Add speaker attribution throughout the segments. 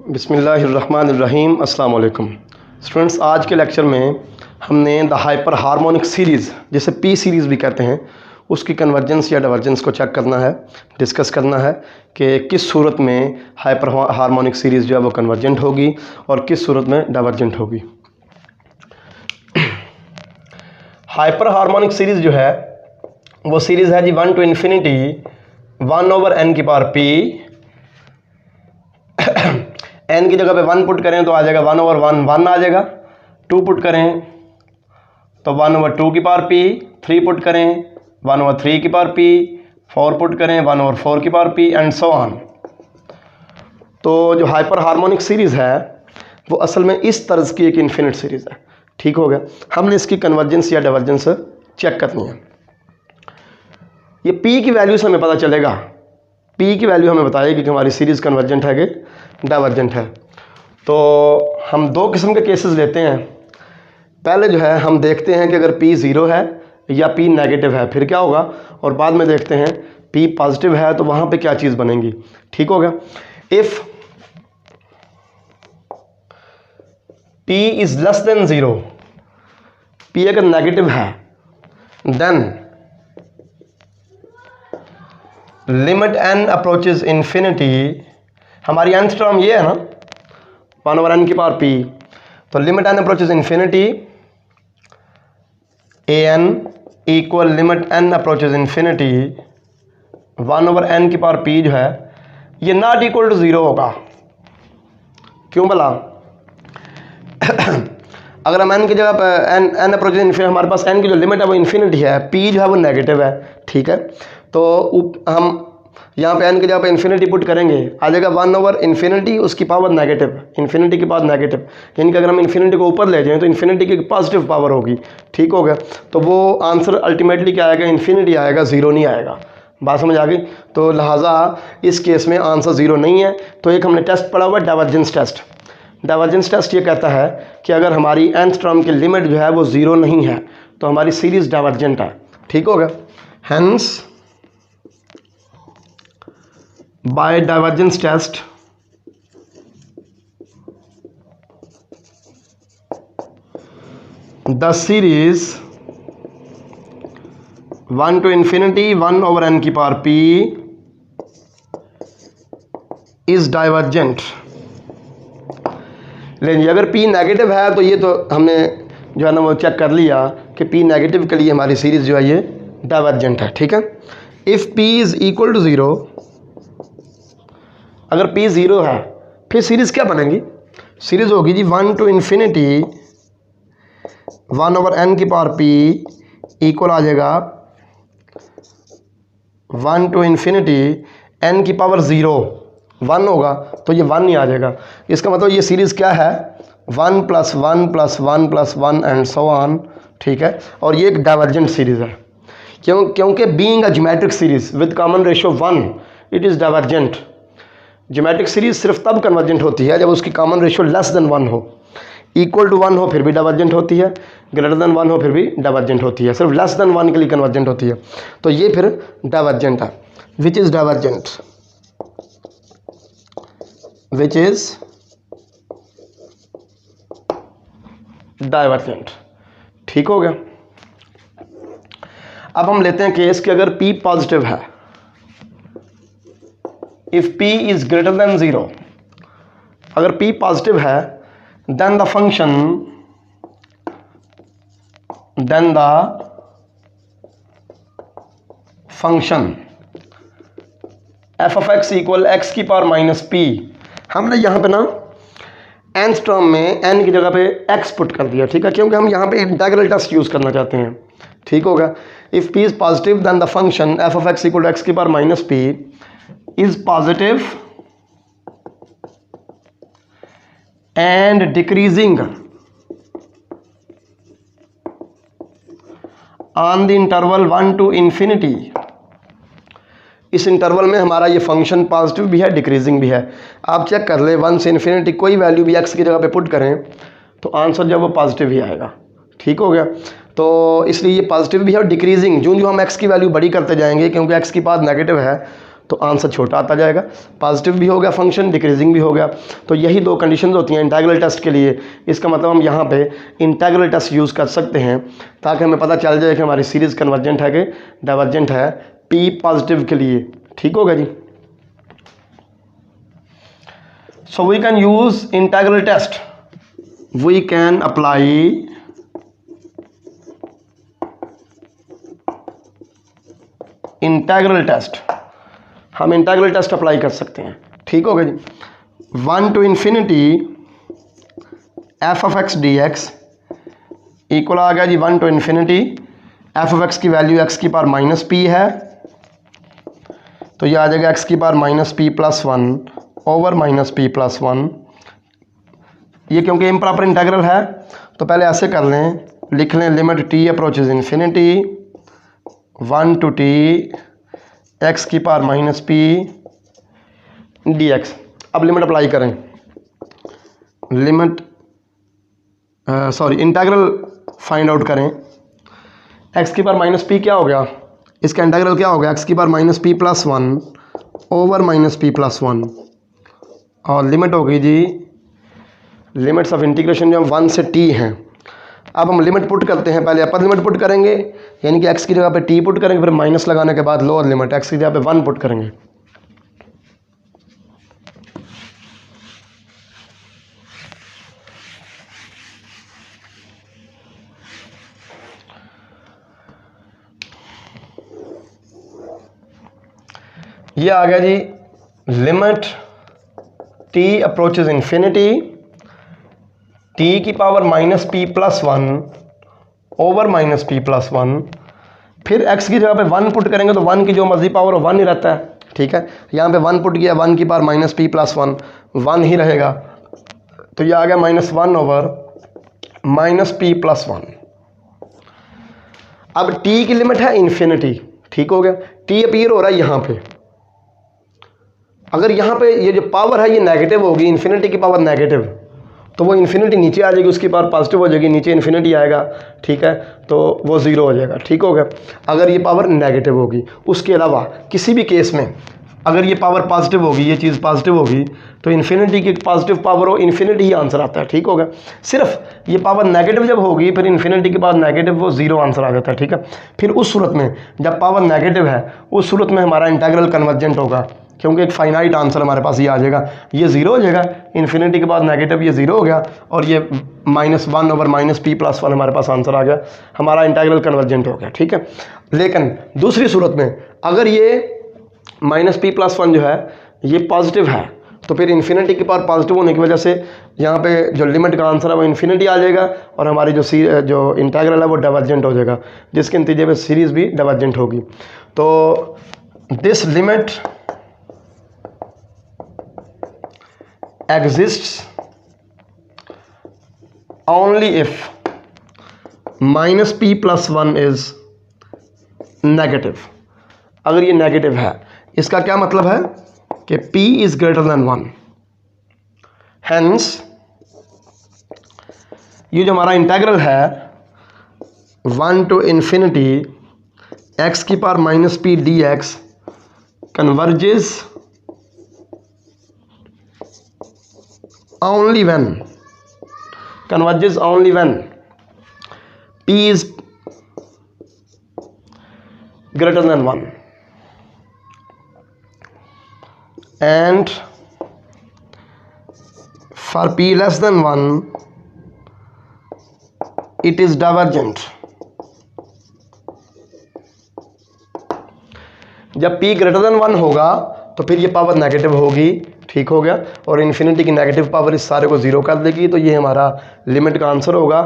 Speaker 1: बिस्मिल्लाहिर्रहमानिर्रहीम। अस्सलाम वालेकुम स्टूडेंट्स, आज के लेक्चर में हमने द हाइपर हार्मोनिक सीरीज़, जिसे पी सीरीज़ भी कहते हैं, उसकी कन्वर्जेंस या डाइवर्जेंस को चेक करना है, डिस्कस करना है कि किस सूरत में हाइपर हार्मोनिक सीरीज़ जो है वो कन्वर्जेंट होगी और किस सूरत में डाइवर्जेंट होगी। हाइपर हार्मोनिक सीरीज़ जो है वो सीरीज़ है जी 1 to infinity 1/n की पावर p। n की जगह पे 1 पुट करें तो आ जाएगा 1/1 1 आ जाएगा। 2 पुट करें तो 1/2 की पावर p। 3 पुट करें 1/3 की पावर p। 4 पुट करें 1/4 की power p and so on. तो जो हाइपर हार्मोनिक सीरीज़ है वो असल में इस तर्ज की एक इन्फिनिट सीरीज़ है। ठीक हो गया। हमने इसकी कन्वर्जेंस या डाइवर्जेंस चेक करनी है। ये p की वैल्यू से हमें पता चलेगा, p की वैल्यू हमें बताएगी कि हमारी सीरीज़ कन्वर्जेंट है कि डाइवर्जेंट है। तो हम दो किस्म के केसेस लेते हैं। पहले जो है हम देखते हैं कि अगर p ज़ीरो है या p नेगेटिव है फिर क्या होगा, और बाद में देखते हैं p पॉजिटिव है तो वहाँ पे क्या चीज़ बनेगी। ठीक हो गया। If p is less than zero, p अगर नेगेटिव है, then limit n approaches infinity. हमारी nth टर्म ये है ना 1/n की पावर p, तो limit n approaches infinity an equal limit n approaches infinity 1/n की पावर p जो है ये नॉट इक्वल टू ज़ीरो होगा। क्यों भला? अगर हम n की जगह पर n अप्रोचेज इन्फिनिटी, हमारे पास n की जो लिमिट है वो इन्फिनिटी है, p जो है वो नेगेटिव है। ठीक है, तो हम यहाँ पे n की जगह पे इन्फिनिटी पुट करेंगे, आ जाएगा 1/इन्फिनिटी उसकी पावर नेगेटिव, इन्फिनिटी की पावर नेगेटिव, यानी कि अगर हम इन्फिनिटी को ऊपर ले जाएं तो इन्फिनिटी की पॉजिटिव पावर होगी। ठीक हो गया। तो वो आंसर अल्टीमेटली क्या आएगा, इन्फिनिटी आएगा, ज़ीरो नहीं आएगा। बात समझ आ गई? तो लिहाजा इस केस में आंसर ज़ीरो नहीं है। तो एक हमने टेस्ट पढ़ा हुआ डाइवर्जेंस टेस्ट। डाइवर्जेंस टेस्ट ये कहता है कि अगर हमारी nth टर्म की लिमिट जो है वो ज़ीरो नहीं है तो हमारी सीरीज़ डाइवर्जेंट है। ठीक हो गया। Hence by divergence test the series 1 to infinity 1/n की पावर p इज डाइवर्जेंट। लेकिन अगर p नेगेटिव है तो ये तो हमने जो है ना वो चेक कर लिया कि p नेगेटिव के लिए हमारी सीरीज़ जो है ये डाइवर्जेंट है। ठीक है। If p is equal to zero, अगर p ज़ीरो है फिर सीरीज़ क्या बनेगी? सीरीज़ होगी जी 1 to infinity 1/n की पावर p इक्वल आ जाएगा 1 to infinity n की पावर ज़ीरो 1 होगा तो ये 1 ही आ जाएगा। इसका मतलब ये सीरीज़ क्या है, 1 + 1 + 1 + 1 एंड सो ऑन। ठीक है। और ये एक डाइवर्जेंट सीरीज़ है। क्योंकि being a geometric series with common ratio 1 it is divergent. Geometric series सिर्फ तब कन्वर्जेंट होती है जब उसकी कॉमन रेशियो लेस देन 1 हो, इक्वल टू 1 हो फिर भी डाइवर्जेंट होती है, ग्रेटर देन 1 हो फिर भी डाइवर्जेंट होती है, सिर्फ लेस देन 1 के लिए कन्वर्जेंट होती है। तो ये फिर डाइवर्जेंट है। Which is divergent, which is divergent. ठीक हो गया। अब हम लेते हैं केस कि अगर p पॉजिटिव है, if p is greater than zero, अगर p पॉजिटिव है then the function f of x equal x की पावर -p। हमने यहाँ पे ना nth टर्म में n की जगह पे x पुट कर दिया। ठीक है, क्योंकि हम यहाँ पे इंटीग्रल टेस्ट यूज़ करना चाहते हैं। ठीक होगा। If p is positive then the function f of x equal x की power -p is positive and decreasing on the interval 1 to infinity। इस इंटरवल में हमारा ये फंक्शन पॉजिटिव भी है, डिक्रीजिंग भी है। आप चेक कर ले 1 से इन्फिनिटी कोई वैल्यू भी x की जगह पे पुट करें तो आंसर जब वो पॉजिटिव ही आएगा। ठीक हो गया। तो इसलिए ये पॉजिटिव भी है और डिक्रीजिंग, जो हम x की वैल्यू बड़ी करते जाएंगे क्योंकि x की पावर नेगेटिव है तो आंसर छोटा आता जाएगा। पॉजिटिव भी हो गया फंक्शन, डिक्रीजिंग भी हो गया। तो यही दो कंडीशंस होती हैं इंटीग्रल टेस्ट के लिए। इसका मतलब हम यहाँ पे इंटीग्रल टेस्ट यूज़ कर सकते हैं ताकि हमें पता चल जाए कि हमारी सीरीज़ कन्वर्जेंट है कि डाइवर्जेंट है पी पॉजिटिव के लिए। ठीक होगा जी। So we can use integral test, we can apply integral test, हम इंटीग्रल टेस्ट अप्लाई कर सकते हैं। ठीक होगा जी। 1 to infinity f(x) dx equal आ गया जी 1 to infinity f(x) की वैल्यू x की पावर माइनस पी है, तो ये आ जाएगा x की power minus p plus 1 over minus p plus 1। ये क्योंकि इम्प्रॉपर इंटीग्रल है तो पहले ऐसे कर लें, लिख लें limit t approaches infinity 1 to t x की पावर माइनस पी dx। अब लिमिट अप्लाई करें, लिमिट इंटीग्रल फाइंड आउट करें। x की पावर माइनस पी क्या हो गया, इसका इंटीग्रल क्या हो गया, x की power minus p plus 1 over minus p plus 1, और लिमिट हो गई जी, लिमिट्स ऑफ इंटीग्रेशन जो 1 से t हैं। अब हम लिमिट पुट करते हैं, पहले अपर लिमिट पुट करेंगे यानी कि x की जगह पे t पुट करेंगे, फिर माइनस लगाने के बाद लोअर लिमिट x की जगह पे 1 पुट करेंगे। ये आ गया जी limit t approaches infinity t की power minus p plus 1 over minus p plus 1, फिर x की जगह पे 1 पुट करेंगे तो 1 की जो मर्जी पावर हो 1 ही रहता है। ठीक है, यहाँ पे 1 पुट किया, 1 की पावर माइनस पी प्लस 1 ही रहेगा, तो ये आ गया minus 1 over minus p plus 1। अब t की लिमिट है इन्फिनिटी। ठीक हो गया, t अपीयर हो रहा है यहाँ पे, अगर यहाँ पे ये जो पावर है ये नेगेटिव होगी, इन्फिनिटी की पावर नेगेटिव, तो वो इन्फिनिटी नीचे आ जाएगी, उसकी पावर पॉजिटिव हो जाएगी, नीचे इन्फिनिटी आएगा। ठीक है, तो वो ज़ीरो हो जाएगा। ठीक हो गया, अगर ये पावर नेगेटिव होगी। उसके अलावा किसी भी केस में अगर ये पावर पॉजिटिव होगी, ये चीज़ पॉजिटिव होगी, तो इन्फिनिटी की पॉजिटिव पावर हो, इन्फिनिटी ही आंसर आता है। ठीक हो गया, सिर्फ ये पावर नेगेटिव जब होगी फिर इन्फिनिटी की पावर नेगेटिव, वो ज़ीरो आंसर आ जाता है। ठीक है, फिर उस सूरत में जब पावर नेगेटिव है उस सूरत में हमारा इंटीग्रल कन्वर्जेंट होगा, क्योंकि एक फाइनाइट आंसर हमारे पास ये आ जाएगा, ये ज़ीरो हो जाएगा, इन्फिनिटी के बाद नेगेटिव, ये ज़ीरो हो गया, और ये minus 1 over minus p plus 1 हमारे पास आंसर आ गया, हमारा इंटीग्रल कन्वर्जेंट हो गया। ठीक है, लेकिन दूसरी सूरत में अगर ये माइनस पी प्लस 1 जो है ये पॉजिटिव है, तो फिर इन्फिनिटी की पावर पॉजिटिव होने की वजह से यहाँ पे जो लिमिट का आंसर है वो इन्फिनिटी आ जाएगा, और हमारी जो इंटीग्रल है वो डाइवर्जेंट हो जाएगा, जिसके नतीजे में सीरीज़ भी डाइवर्जेंट होगी। तो this limit exists only if minus p plus 1 is negative। अगर ये नेगेटिव है, इसका क्या मतलब है कि p is greater than 1, hence ये जो हमारा इंटीग्रल है 1 to infinity x की power minus P dx converges only when p is greater than 1 and for p less than 1 it is divergent। जब p greater than 1 होगा तो फिर ये पावर नेगेटिव होगी। ठीक हो गया, और इन्फिनिटी की नेगेटिव पावर इस सारे को ज़ीरो कर देगी, तो ये हमारा लिमिट का आंसर होगा।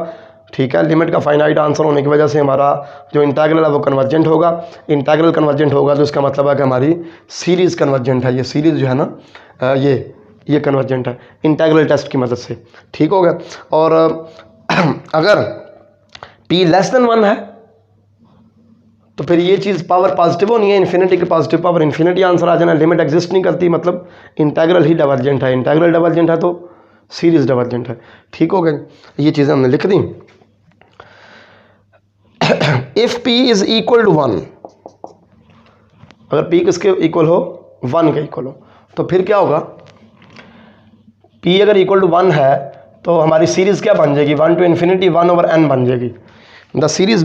Speaker 1: ठीक है, लिमिट का फाइनाइट आंसर होने की वजह से हमारा जो इंटीग्रल है वो कन्वर्जेंट होगा। इंटीग्रल कन्वर्जेंट होगा तो इसका मतलब है कि हमारी सीरीज़ कन्वर्जेंट है। ये सीरीज़ जो है ना ये कन्वर्जेंट है इंटीग्रल टेस्ट की मदद से। ठीक हो गया, और अगर p लेस देन 1 है तो फिर ये चीज़ पावर पॉजिटिव होनी है, इन्फिनिटी की पॉजिटिव पावर इन्फिनिटी आंसर आ जाना, लिमिट एग्जिस्ट नहीं करती, मतलब इंटीग्रल ही डाइवर्जेंट है। इंटीग्रल डाइवर्जेंट है तो सीरीज डाइवर्जेंट है। ठीक हो गया, ये चीज़ें हमने लिख दी। If p is equal to 1, अगर p किसके इक्वल हो, 1 के इक्वल हो, तो फिर क्या होगा, p अगर इक्वल टू 1 है तो हमारी सीरीज़ क्या बन जाएगी, 1 to infinity 1/n बन जाएगी। The series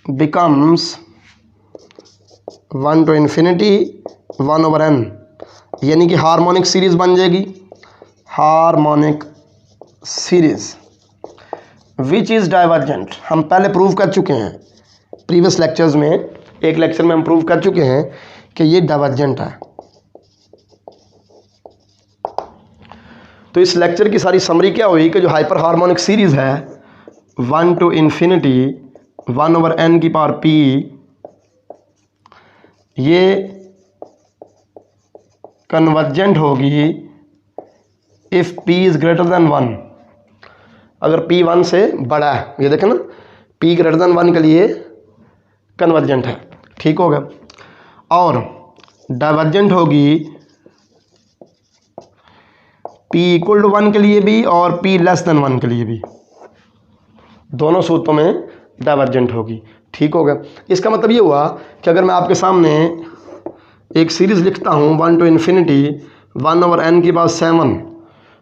Speaker 1: becomes 1 to infinity 1/n, यानी कि हार्मोनिक सीरीज बन जाएगी, harmonic series which is divergent. हम पहले प्रूव कर चुके हैं प्रीवियस लेक्चर्स में, एक लेक्चर में हम प्रूव कर चुके हैं कि ये डाइवर्जेंट है। तो इस लेक्चर की सारी समरी क्या हुई कि जो हाइपर हार्मोनिक सीरीज है 1 to infinity 1/n की पावर p, ये कन्वर्जेंट होगी if p is greater than 1, अगर p 1 से बड़ा है। ये देखें ना, p ग्रेटर देन 1 के लिए कन्वर्जेंट है, ठीक हो गया। और डाइवर्जेंट होगी p इक्वल टू 1 के लिए भी और p लेस देन 1 के लिए भी, दोनों सूत्रों में डाइवर्जेंट होगी, ठीक हो गया। इसका मतलब ये हुआ कि अगर मैं आपके सामने एक सीरीज़ लिखता हूँ 1 to infinity 1/n की पावर 7,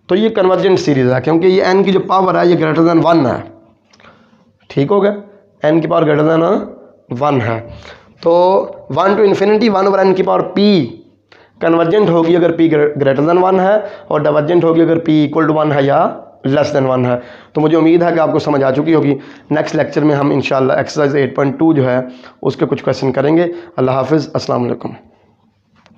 Speaker 1: तो ये कन्वर्जेंट सीरीज़ है क्योंकि ये n की जो पावर है ये ग्रेटर देन 1 है, ठीक हो गया, n की पावर ग्रेटर देन 1 है। तो 1 to infinity 1/n की पावर p कन्वर्जेंट होगी अगर p ग्रेटर देन 1 है, और डाइवर्जेंट होगी अगर p इक्वल टू 1 है या लेस देन 1 है। तो मुझे उम्मीद है कि आपको समझ आ चुकी होगी। नेक्स्ट लेक्चर में हम इंशाल्लाह एक्सरसाइज 8.2 जो है उसके कुछ क्वेश्चन करेंगे। अल्लाह हाफिज़, अस्सलाम वालेकुम।